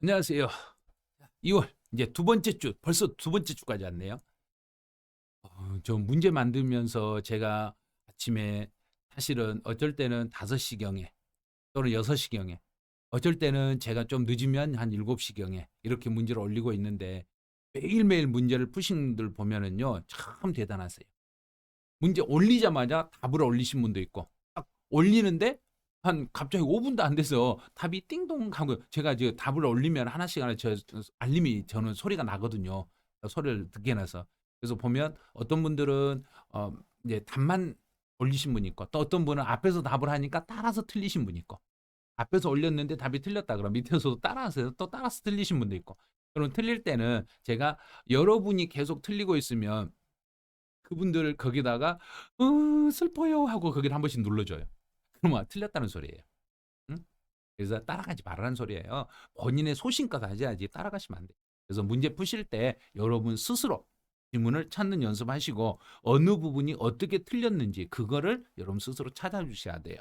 안녕하세요. 2월 이제 두 번째 주, 벌써 두 번째 주까지 왔네요. 저 문제 만들면서 제가 아침에 사실은 어쩔 때는 5시경에 또는 6시경에 어쩔 때는 제가 좀 늦으면 한 7시경에 이렇게 문제를 올리고 있는데 매일매일 문제를 푸신 분들 보면은요, 참 대단하세요. 문제 올리자마자 답을 올리신 분도 있고, 딱 올리는데 한 갑자기 5분도 안 돼서 답이 띵동 하고, 제가 이제 답을 올리면 하나씩 하나씩 알림이 저는 소리가 나거든요. 소리를 듣게 나서. 그래서 보면 어떤 분들은 이제 답만 올리신 분이 있고, 또 어떤 분은 앞에서 답을 하니까 따라서 틀리신 분이 있고, 앞에서 올렸는데 답이 틀렸다 그러면 밑에서도 따라서 또 따라서 틀리신 분도 있고. 그럼 틀릴 때는 제가 여러분이 계속 틀리고 있으면 그분들 거기다가 슬퍼요 하고 거기를 한 번씩 눌러줘요. 그러면 틀렸다는 소리예요. 응? 그래서 따라가지 말라는 소리예요. 본인의 소신껏 하셔야지 따라가시면 안 돼요. 그래서 문제 푸실 때 여러분 스스로 질문을 찾는 연습하시고 어느 부분이 어떻게 틀렸는지 그거를 여러분 스스로 찾아주셔야 돼요.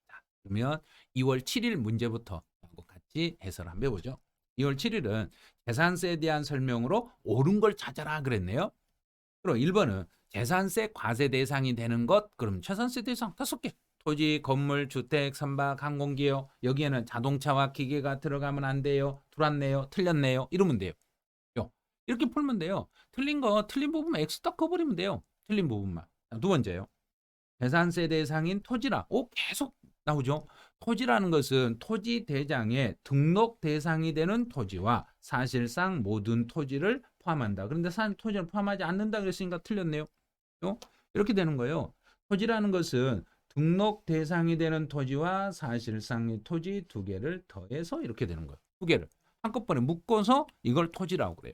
자, 그러면 2월 7일 문제부터 같이 해설 한번 해보죠. 2월 7일은 재산세에 대한 설명으로 옳은 걸 찾아라 그랬네요. 그럼 1번은 재산세 과세 대상이 되는 것. 그럼 재산세 대상 5개. 토지, 건물, 주택, 선박, 항공기요. 여기에는 자동차와 기계가 들어가면 안 돼요. 들어왔네요. 틀렸네요. 이러면 돼요. 이렇게 풀면 돼요. 틀린 부분만 X 딱 커버리면 돼요. 틀린 부분만. 두 번째요. 재산세 대상인 토지라. 계속 나오죠. 토지라는 것은 토지 대장에 등록 대상이 되는 토지와 사실상 모든 토지를 포함한다. 그런데 토지를 포함하지 않는다 그랬으니까 틀렸네요. 이렇게 되는 거예요. 토지라는 것은 등록 대상이 되는 토지와 사실상의 토지 두 개를 더해서 이렇게 되는 거예요. 두 개를 한꺼번에 묶어서 이걸 토지라고 그래요.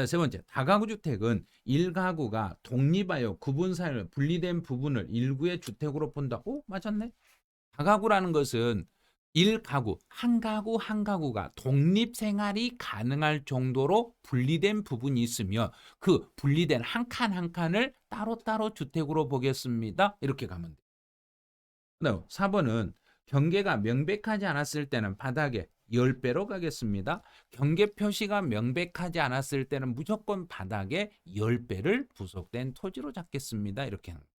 세 번째, 다가구 주택은 1가구가 독립하여 구분 사유를 분리된 부분을 일구의 주택으로 본다. 맞았네. 다가구라는 것은 1가구, 한 가구 한 가구가 독립 생활이 가능할 정도로 분리된 부분이 있으며 그 분리된 한 칸 한 칸을 따로따로 주택으로 보겠습니다. 이렇게 가면 돼요. 그다음 4번은 경계가 명백하지 않았을 때는 바닥에 10배로 가겠습니다. 경계 표시가 명백하지 않았을 때는 무조건 바닥에 10배를 부속된 토지로 잡겠습니다. 이렇게 합니다.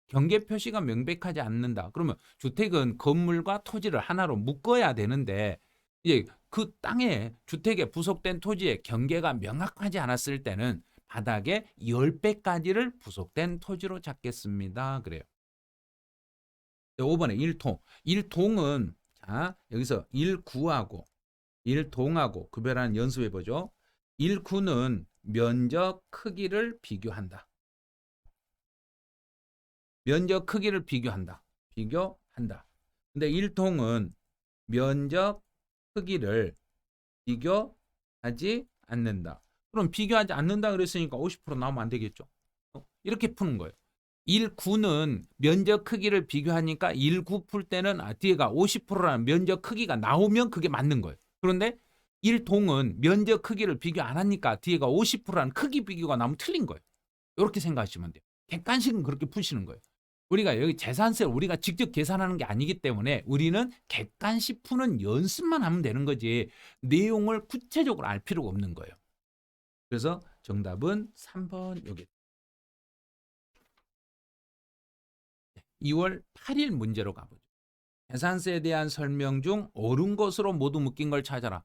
경계 표시가 명백하지 않는다. 그러면 주택은 건물과 토지를 하나로 묶어야 되는데 이제 그 땅에 주택에 부속된 토지에 경계가 명확하지 않았을 때는 바닥에 10배까지를 부속된 토지로 잡겠습니다. 그래요. 5번에 일통. 일통은 자, 여기서 일구하고 일동하고 구별하는 연습해 보죠. 일구는 면적 크기를 비교한다. 면적 크기를 비교한다. 비교한다. 근데 일통은 면적 크기를 비교하지 않는다. 그럼 비교하지 않는다 그랬으니까 50% 나오면 안 되겠죠. 이렇게 푸는 거예요. 1구는 면적 크기를 비교하니까 1구 풀 때는 뒤에가 50%라는 면적 크기가 나오면 그게 맞는 거예요. 그런데 1동은 면적 크기를 비교 안 하니까 뒤에가 50%라는 크기 비교가 나오면 틀린 거예요. 이렇게 생각하시면 돼요. 객관식은 그렇게 푸시는 거예요. 우리가 여기 재산세를 우리가 직접 계산하는 게 아니기 때문에 우리는 객관식 푸는 연습만 하면 되는 거지 내용을 구체적으로 알 필요가 없는 거예요. 그래서 정답은 3번 여기. 2월 8일 문제로 가보죠. 재산세에 대한 설명 중 옳은 것으로 모두 묶인 걸 찾아라.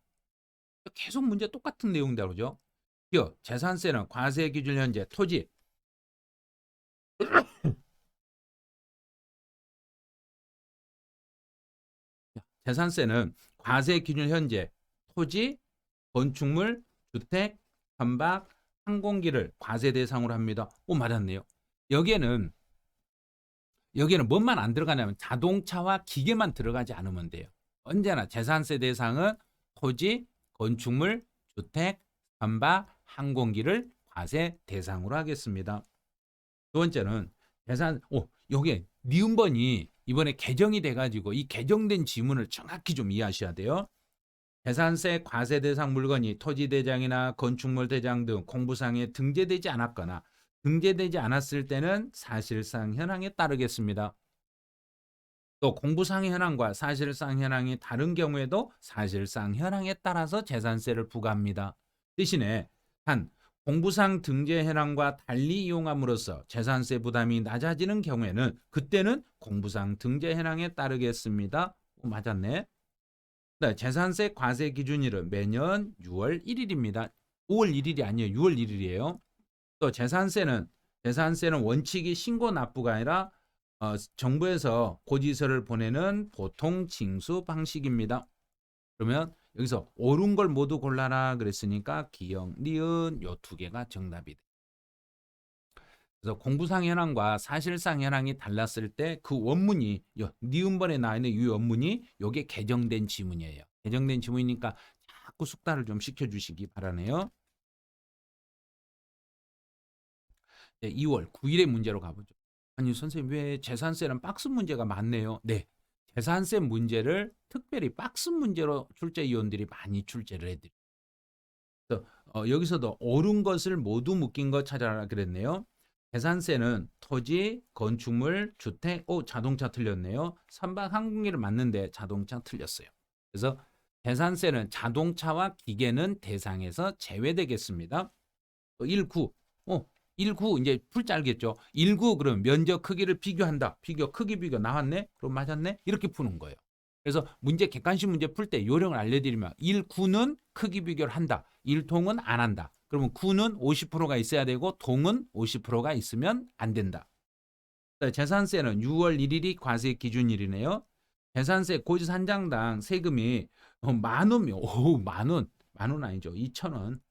계속 문제 똑같은 내용대로죠. 재산세는 과세 기준 현재 토지 재산세는 과세 기준 현재 토지, 건축물, 주택, 선박, 항공기를 과세 대상으로 합니다. 맞았네요. 여기에는 뭔만 안 들어가냐면 자동차와 기계만 들어가지 않으면 돼요. 언제나 재산세 대상은 토지, 건축물, 주택, 선박, 항공기를 과세 대상으로 하겠습니다. 두 번째는 요게 니은번이 이번에 개정이 돼가지고 이 개정된 지문을 정확히 좀 이해하셔야 돼요. 재산세 과세 대상 물건이 토지 대장이나 건축물 대장 등 공부상에 등재되지 않았거나 등재되지 않았을 때는 사실상 현황에 따르겠습니다. 또 공부상 현황과 사실상 현황이 다른 경우에도 사실상 현황에 따라서 재산세를 부과합니다. 대신에 한 공부상 등재 현황과 달리 이용함으로써 재산세 부담이 낮아지는 경우에는 그때는 공부상 등재 현황에 따르겠습니다. 맞았네. 네, 재산세 과세 기준일은 매년 6월 1일입니다. 5월 1일이 아니에요. 6월 1일이에요. 또 재산세는 원칙이 신고 납부가 아니라 정부에서 고지서를 보내는 보통 징수 방식입니다. 그러면 여기서 옳은 걸 모두 골라라 그랬으니까 기역, 니은 요 두 개가 정답이 돼. 그래서 공부상 현황과 사실상 현황이 달랐을 때 그 원문이 니은번에 나와 있는 이 원문이 요게 개정된 지문이에요. 개정된 지문이니까 자꾸 숙달을 좀 시켜주시기 바라네요. 네, 2월 9일의 문제로 가보죠. 아니 선생님 왜 재산세는 박스 문제가 많네요. 네, 재산세 문제를 특별히 박스 문제로 출제위원들이 많이 출제를 해드려요. 여기서도 옳은 것을 모두 묶인 것 찾아라 그랬네요. 재산세는 토지, 건축물, 주택, 자동차 틀렸네요. 선박 항공기를 맞는데 자동차 틀렸어요. 그래서 재산세는 자동차와 기계는 대상에서 제외되겠습니다. 1구, 1구 이제 풀자 알겠죠? 1구 그럼 면적 크기를 비교한다. 크기 비교 나왔네? 그럼 맞았네? 이렇게 푸는 거예요. 그래서 문제 객관식 문제 풀 때 요령을 알려드리면 1구는 크기 비교를 한다. 1통은 안 한다. 그러면 구는 50%가 있어야 되고 통은 50%가 있으면 안 된다. 재산세는 6월 1일이 과세 기준일이네요. 재산세 고지서 한 장당 세금이 만 원이요. 만 원 아니죠. 2,000원.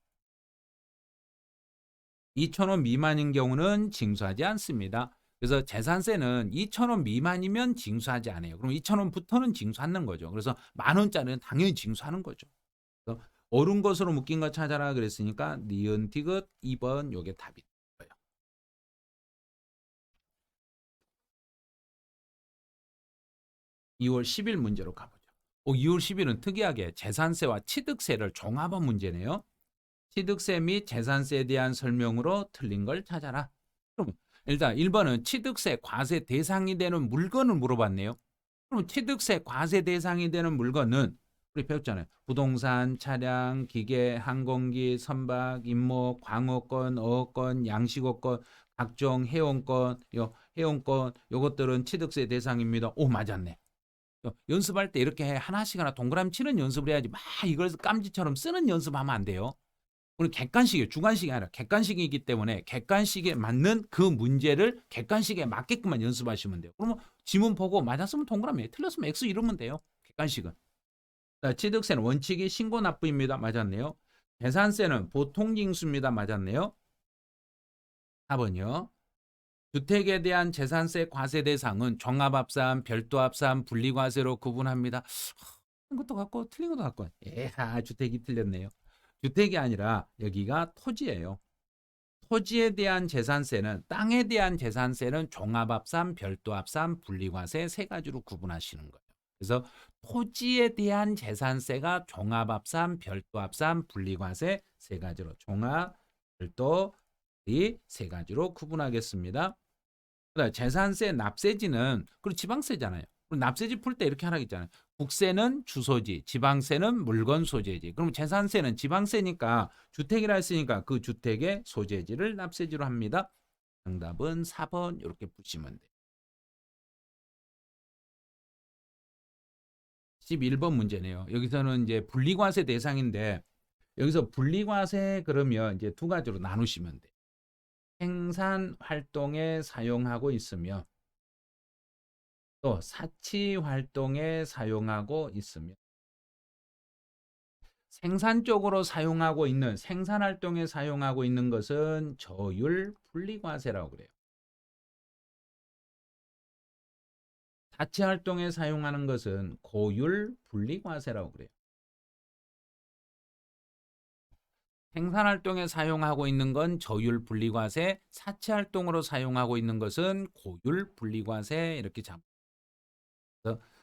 2,000원 미만인 경우는 징수하지 않습니다. 그래서 재산세는 2,000원 미만이면 징수하지 않아요. 그럼 2,000원부터는 징수하는 거죠. 그래서 만 원짜리는 당연히 징수하는 거죠. 그래서 옳은 것으로 묶인 거 찾아라 그랬으니까 니은 디귿 2번 요게 답이 돼요. 2월 10일 문제로 가보죠. 2월 10일은 특이하게 재산세와 취득세를 종합한 문제네요. 취득세 및 재산세에 대한 설명으로 틀린 걸 찾아라. 그럼 일단 1번은 취득세 과세 대상이 되는 물건을 물어봤네요. 그럼 취득세 과세 대상이 되는 물건은 우리 배웠잖아요. 부동산, 차량, 기계, 항공기, 선박, 임목, 광어권, 어업권, 양식어권, 각종 해운권, 해운권 요것들은 취득세 대상입니다. 오 맞았네. 연습할 때 이렇게 하나씩 하나 동그라미 치는 연습을 해야지 막 이걸 깜지처럼 쓰는 연습하면 안 돼요. 우리 객관식이에요. 주관식이 아니라 객관식이기 때문에 객관식에 맞는 그 문제를 객관식에 맞게끔만 연습하시면 돼요. 그러면 지문 보고 맞았으면 동그라미, 틀렸으면 X 이러면 돼요. 객관식은. 취득세는 원칙이 신고 납부입니다. 맞았네요. 재산세는 보통징수입니다. 맞았네요. 4번이요. 주택에 대한 재산세 과세 대상은 종합합산, 별도합산, 분리과세로 구분합니다. 이것도 같고 틀린 것도 같고. 주택이 틀렸네요. 주택이 아니라 여기가 토지예요. 토지에 대한 재산세는 땅에 대한 재산세는 종합합산, 별도합산, 분리과세 세 가지로 구분하시는 거예요. 그래서 토지에 대한 재산세가 종합합산, 별도합산, 분리과세 세 가지로 종합, 별도, 이 세 가지로 구분하겠습니다. 그다음에 재산세 납세지는 그리고 지방세잖아요. 납세지 풀 때 이렇게 하라 했잖아요. 국세는 주소지, 지방세는 물건 소재지. 그럼 재산세는 지방세니까 주택이라 했으니까 그 주택의 소재지를 납세지로 합니다. 정답은 4번 이렇게 푸시면 돼요. 11번 문제네요. 여기서는 이제 분리과세 대상인데 여기서 분리과세 그러면 이제 두 가지로 나누시면 돼요. 생산 활동에 사용하고 있으며 또 사치 활동에 사용하고 있으며 생산 쪽으로 사용하고 있는 생산 활동에 사용하고 있는 것은 저율 분리과세라고 그래요. 사치 활동에 사용하는 것은 고율 분리과세라고 그래요. 생산 활동에 사용하고 있는 건 저율 분리과세, 사치 활동으로 사용하고 있는 것은 고율 분리과세 이렇게 잡.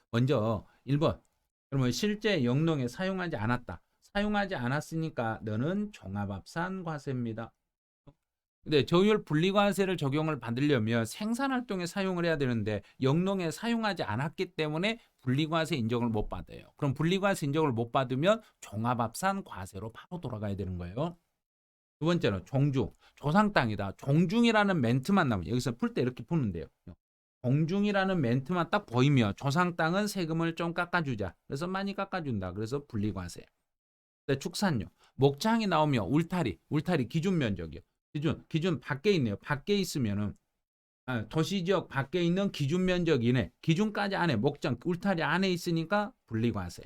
먼저 1번. 그러면 실제 영농에 사용하지 않았다. 사용하지 않았으니까 너는 종합합산 과세입니다. 근데 저율 분리과세를 적용을 받으려면 생산 활동에 사용을 해야 되는데 영농에 사용하지 않았기 때문에 분리과세 인정을 못 받아요. 그럼 분리과세 인정을 못 받으면 종합합산 과세로 바로 돌아가야 되는 거예요. 두 번째는 종중, 조상 땅이다. 종중이라는 멘트만 나오면 여기서 풀 때 이렇게 푸면 돼요. 종중이라는 멘트만 딱 보이면 조상 땅은 세금을 좀 깎아주자. 그래서 많이 깎아준다. 그래서 분리과세. 축산료, 목장이 나오면 울타리 기준 면적이요. 기준 밖에 있네요. 밖에 있으면은 도시지역 밖에 있는 기준 면적 이내, 기준까지 안에 목장 울타리 안에 있으니까 분리과세.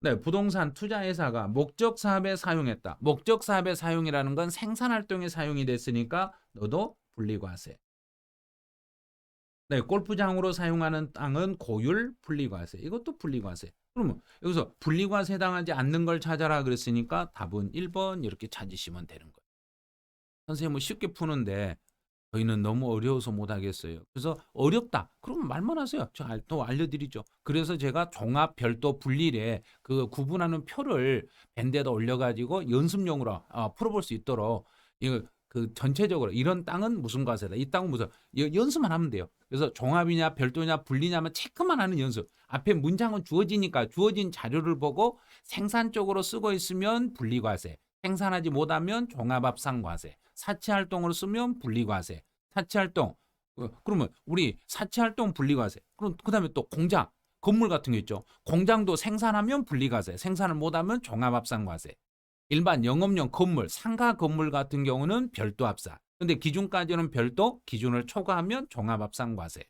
네, 부동산 투자회사가 목적 사업에 사용했다. 목적 사업에 사용이라는 건 생산 활동에 사용이 됐으니까 너도 분리과세. 네, 골프장으로 사용하는 땅은 고율 분리과세. 이것도 분리과세. 그러면 여기서 분리과세 당하지 않는 걸 찾아라 그랬으니까 답은 1번 이렇게 찾으시면 되는 거예요. 선생님은 쉽게 푸는데 저희는 너무 어려워서 못하겠어요. 그래서 어렵다. 그러면 말만 하세요. 제가 또 알려드리죠. 그래서 제가 종합, 별도, 분리에 그 구분하는 표를 밴드에다 올려가지고 연습용으로 풀어볼 수 있도록 이거 그 전체적으로 이런 땅은 무슨 과세다. 이 땅은 무슨 연습만 하면 돼요. 그래서 종합이냐 별도냐 분리냐면 체크만 하는 연습. 앞에 문장은 주어지니까 주어진 자료를 보고 생산적으로 쓰고 있으면 분리과세. 생산하지 못하면 종합합산과세. 사치활동으로 쓰면 분리과세. 사치활동. 그러면 우리 사치활동 분리과세. 그럼 그다음에 또 공장, 건물 같은 게 있죠. 공장도 생산하면 분리과세. 생산을 못하면 종합합산과세. 일반 영업용 건물, 상가 건물 같은 경우는 별도 합산. 근데 기준까지는 별도, 기준을 초과하면 종합합산과세.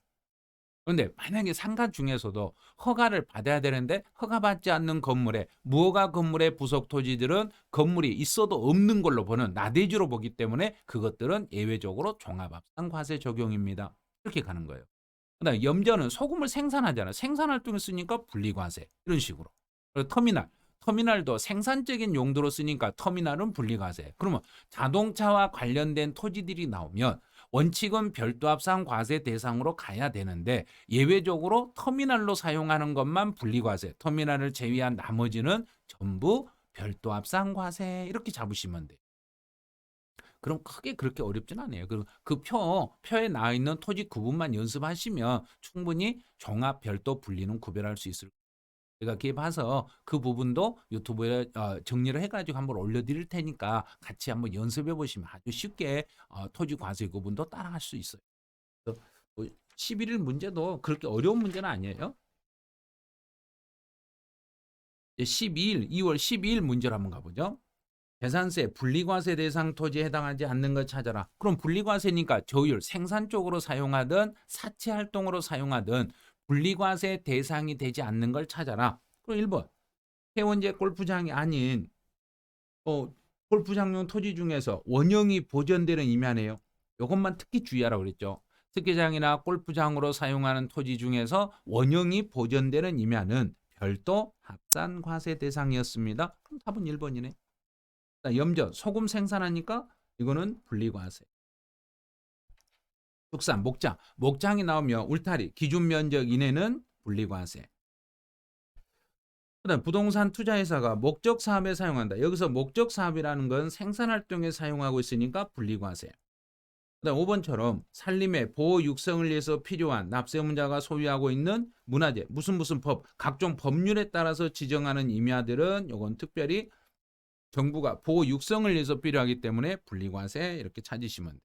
그런데 만약에 상가 중에서도 허가를 받아야 되는데 허가받지 않는 건물에 무허가 건물의 부속 토지들은 건물이 있어도 없는 걸로 보는 나대주로 보기 때문에 그것들은 예외적으로 종합합산과세 적용입니다. 이렇게 가는 거예요. 그다음에 염전은 소금을 생산하잖아요. 생산활동에 쓰니까 분리과세 이런 식으로. 그리고 터미널도 생산적인 용도로 쓰니까 터미널은 분리과세. 그러면 자동차와 관련된 토지들이 나오면 원칙은 별도 합산 과세 대상으로 가야 되는데 예외적으로 터미널로 사용하는 것만 분리과세, 터미널을 제외한 나머지는 전부 별도 합산 과세 이렇게 잡으시면 돼요. 그럼 크게 그렇게 어렵진 않아요. 그 표에 나와 있는 토지 구분만 연습하시면 충분히 종합, 별도, 분리는 구별할 수 있을 거예요. 제가 기회 봐서 그 부분도 유튜브에 정리를 해가지고 한번 올려드릴 테니까 같이 한번 연습해 보시면 아주 쉽게 토지 과세 구분도 따라갈 수 있어요. 11일 문제도 그렇게 어려운 문제는 아니에요. 2월 12일 문제로 한번 가보죠. 재산세 분리과세 대상 토지에 해당하지 않는 것 찾아라. 그럼 분리과세니까 저율 생산 쪽으로 사용하든 사채 활동으로 사용하든 분리과세 대상이 되지 않는 걸 찾아라. 그럼 1번 해원제 골프장이 아닌 골프장용 토지 중에서 원형이 보존되는 임야네요. 이것만 특히 주의하라고 그랬죠. 스키장이나 골프장으로 사용하는 토지 중에서 원형이 보존되는 임야는 별도 합산과세 대상이었습니다. 그럼 답은 1번이네. 염전, 소금 생산하니까 이거는 분리과세. 축산, 목장이 나오면 울타리, 기준 면적 이내는 분리과세. 그다음 부동산 투자회사가 목적 사업에 사용한다. 여기서 목적 사업이라는 건 생산 활동에 사용하고 있으니까 분리과세. 그다음 5번처럼 산림의 보호 육성을 위해서 필요한 납세문자가 소유하고 있는 문화재, 무슨 법, 각종 법률에 따라서 지정하는 임야들은 요건 특별히 정부가 보호 육성을 위해서 필요하기 때문에 분리과세 이렇게 찾으시면 돼요.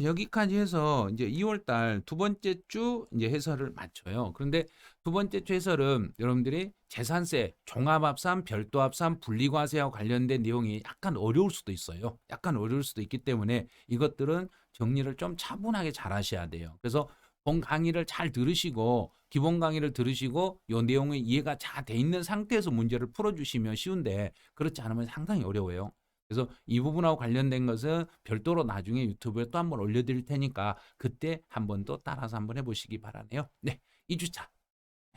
여기까지 해서 이제 2월 달 두 번째 주 이제 해설을 마쳐요. 그런데 두 번째 주 해설은 여러분들이 재산세, 종합합산, 별도합산, 분리과세와 관련된 내용이 약간 어려울 수도 있어요. 약간 어려울 수도 있기 때문에 이것들은 정리를 좀 차분하게 잘 하셔야 돼요. 그래서 본 강의를 잘 들으시고 기본 강의를 들으시고 이 내용이 이해가 잘 돼 있는 상태에서 문제를 풀어주시면 쉬운데 그렇지 않으면 상당히 어려워요. 그래서 이 부분하고 관련된 것은 별도로 나중에 유튜브에 또 한번 올려드릴 테니까 그때 한 번 더 따라서 한번 해보시기 바라네요. 네, 2주차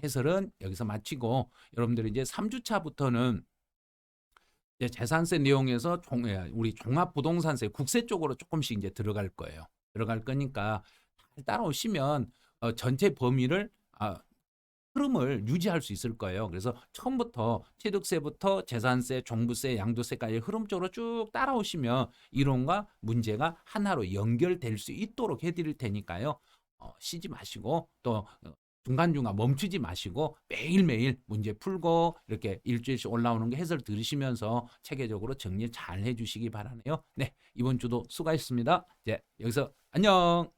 해설은 여기서 마치고 여러분들이 이제 3주차부터는 이제 재산세 내용에서 우리 종합부동산세 국세 쪽으로 조금씩 이제 들어갈 거예요. 들어갈 거니까 잘 따라오시면 전체 범위를 흐름을 유지할 수 있을 거예요. 그래서 처음부터 취득세부터 재산세, 종부세, 양도세까지 흐름적으로 쭉 따라오시면 이론과 문제가 하나로 연결될 수 있도록 해드릴 테니까요. 쉬지 마시고 또 중간중간 멈추지 마시고 매일매일 문제 풀고 이렇게 일주일씩 올라오는 게 해설 들으시면서 체계적으로 정리 잘 해주시기 바라네요. 네, 이번 주도 수고하셨습니다. 이제 여기서 안녕.